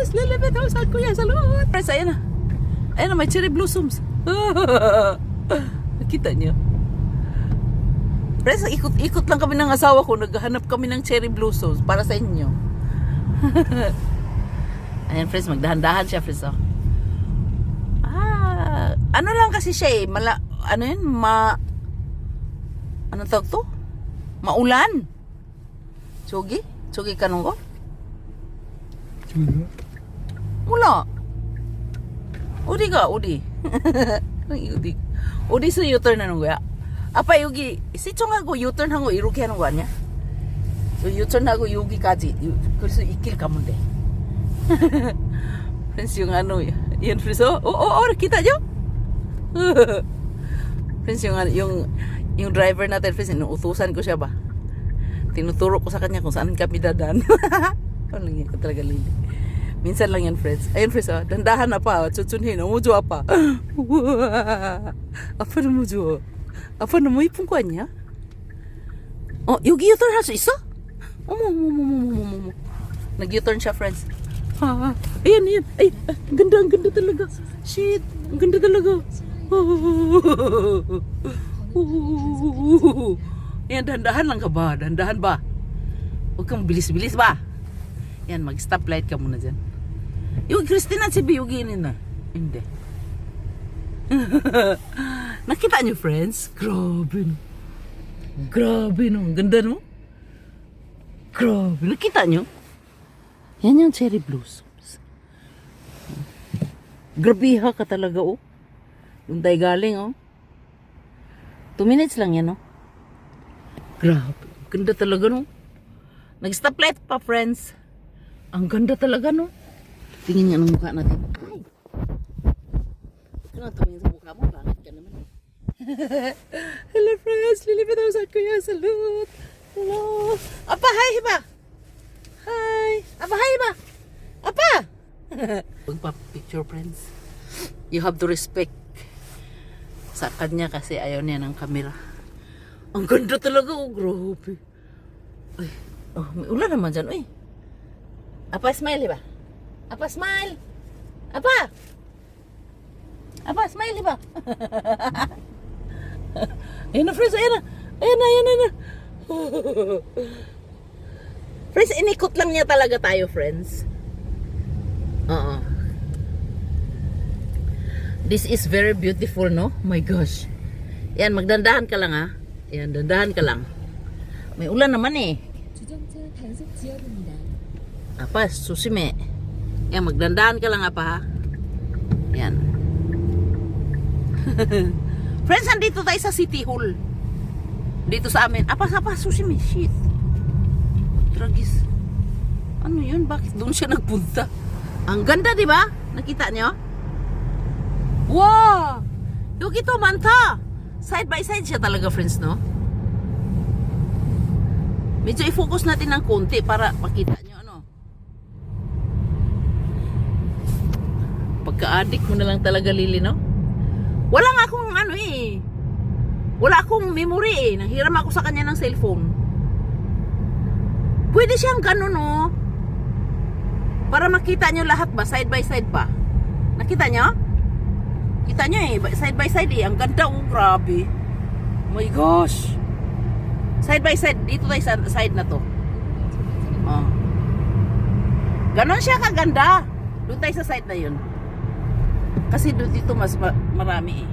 friends, lilipit ako sa kuya, salud. Friends, ayan na. Ayan na, may cherry blossoms. Nakita niyo? Friends, ikot-ikot lang kami ng asawa ko. Naghahanap kami ng cherry blossoms para sa inyo. Ayan, friends, magdahan-dahan siya, friends. Oh. Ano lang kasi siya eh. Ano yun? Ano tawag to? Maulan. Tsugi? Tsugi ka nung ko? Wala. Udi ka, udi. Udi. Udi sa U-turn na nung kuya. Apa yugi, si chong hago U-turn hago 이렇게 하는 거 아니야? So U-turn hago 여기까지. 그래서 이길 가면 돼. Friends, yung ano, yan friends, kita nyo? Friends, yung driver natin, friends, inuutusan ko siya ba? Tinuturo ko sa kanya kung saan kami dadaan. Ano lang yan, talaga lili. Minsan lang yan, friends. Ayun, friends, dandahan na pa. Chutsunhin, umujo pa. Apa na umujo? Apa na mo ipong ko niya? Oh, 여기 U-turn 할 수 있어? 어머. Nag-U-turn siya, friends. Ayan. Ay, ang ganda talaga. Shit, ang ganda talaga. Ayan, dahan-dahan lang ka ba? Dahan-dahan ba? Huwag kang bilis-bilis ba? Yan, mag-stoplight ka muna dyan. Yung Christina, si Biyuginin na. Hindi. Nakita niyo, friends? Grabe no. Ang ganda no? Grabe. Nakita niyo? Yan yung cherry blossoms. Grabiha ka talaga, oh. Yung tayo galing, oh. 2 minutes lang yan, oh. Grabe. Ganda talaga, no? Nag-stoplight pa, friends. Ang ganda talaga, no? Tingin nga ng mukha natin. Ay! Ito na tumingin sa mukha mo. Bakit ka naman, eh? Hello, friends. Lilipit ako sa kuya. Salud. Hello. Apa, hi, hiba. Hi. Apa, hi, hiba. Apa. Pagpa-picture, friends. You have to respect sa kanya kasi ayaw niya ng camera. Ang ganda talaga, oh, grabe. Ay, oh, may ulan naman dyan, uy. Apa, smile, ba? Apa, smile? Apa? Apa, smile, ba? Ayan na, friends, ayan na. Friends, inikot lang niya talaga tayo, friends. Oo. This is very beautiful, no? My gosh. Yan, magdandahan ka lang, ha? Yan, dandahan ka lang. May ulan naman, eh. Apa, susime. Yan, magdandahan ka lang, apa, ha? Yan. Friends, andito tayo sa City Hall. Dito sa amin. Apa, susime. Shit. Tragis. Ano yun? Bakit doon siya nagpunta? Ang ganda, di ba? Nakita niyo? Wow! Yung ito, manta! Side by side siya talaga, friends, no? Medyo i-focus natin ng konti para makita nyo, ano? Pagka-addict mo na lang talaga, Lili, no? Wala nga akong, ano eh. Wala akong memory eh. Nanghiram ako sa kanya ng cellphone. Pwede siyang ganun, no? Para makita nyo lahat ba? Side by side ba? Nakita nyo? Kita nyo eh, side by side eh. Ang ganda, oh, grabe. Oh my gosh. Side by side, dito tayo sa side na to. Oh. Ganon siya kaganda. Doon tayo sa side na yun. Kasi doon dito mas marami eh.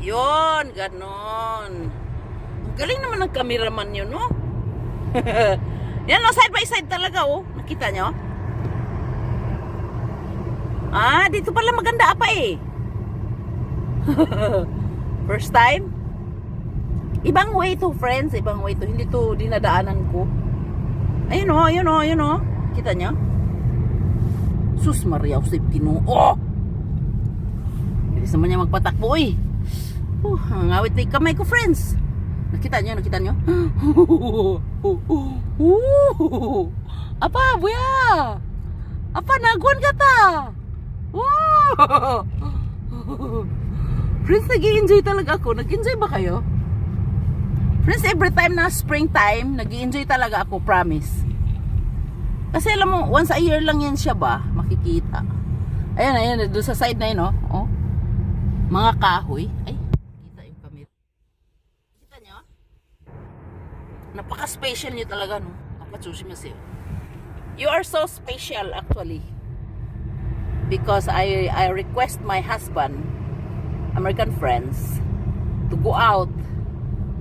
Yun, ganon. Ang galing naman ng cameraman yun, no? Yan, no, side by side talaga, oh. Nakita nyo? Dito pala maganda apa eh. First time? Ibang way to, friends. Ibang way to. Hindi to dinadaanan ko. Ayun o. Kita nyo? Sus Maria, usay Pino. Oh! Bilis naman niya magpatakbo eh. Ngawit na yung kamay ko, friends. Nakita nyo? Apa, buya? Apa, naguan ka ta? Friends, nag-i-enjoy talaga ako. Nag-enjoy ba kayo? Friends, every time na springtime, nag-i-enjoy talaga ako, promise. Kasi alam mo, once a year lang yan siya ba, makikita. Ayan, ayan, doon sa side na yun, oh. Oh. Mga kahoy. Ay, kita yung camera. Kita nyo? Napaka-special nyo talaga, no? Napatsushimase. You are so special, actually. Because I request my husband, American friends, to go out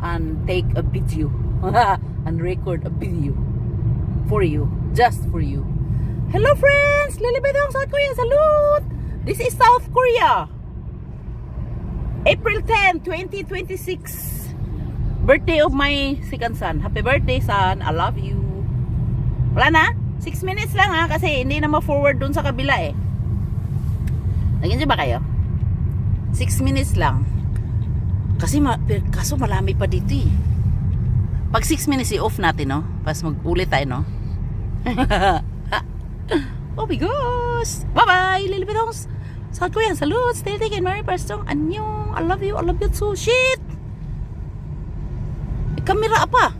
and take a video. And record a video. For you. Just for you. Hello friends! Lilibetong South Korea! Salute! This is South Korea. April 10, 2026. Birthday of my second son. Happy birthday son. I love you. Wala na? 6 minutes lang ha. Kasi hindi na ma-forward dun sa kabila eh. Lagyan niyo ba kayo? 6 minutes lang. Kasi kaso malami pa dito eh. Pag 6 minutes i-off natin no. Pas mag-ulit tayo no. Oh my gosh. Bye bye Lilipitongs. South Korean salute. Stay taken Mary Persong. Annyeong. I love you too. Shit. May kamera pa.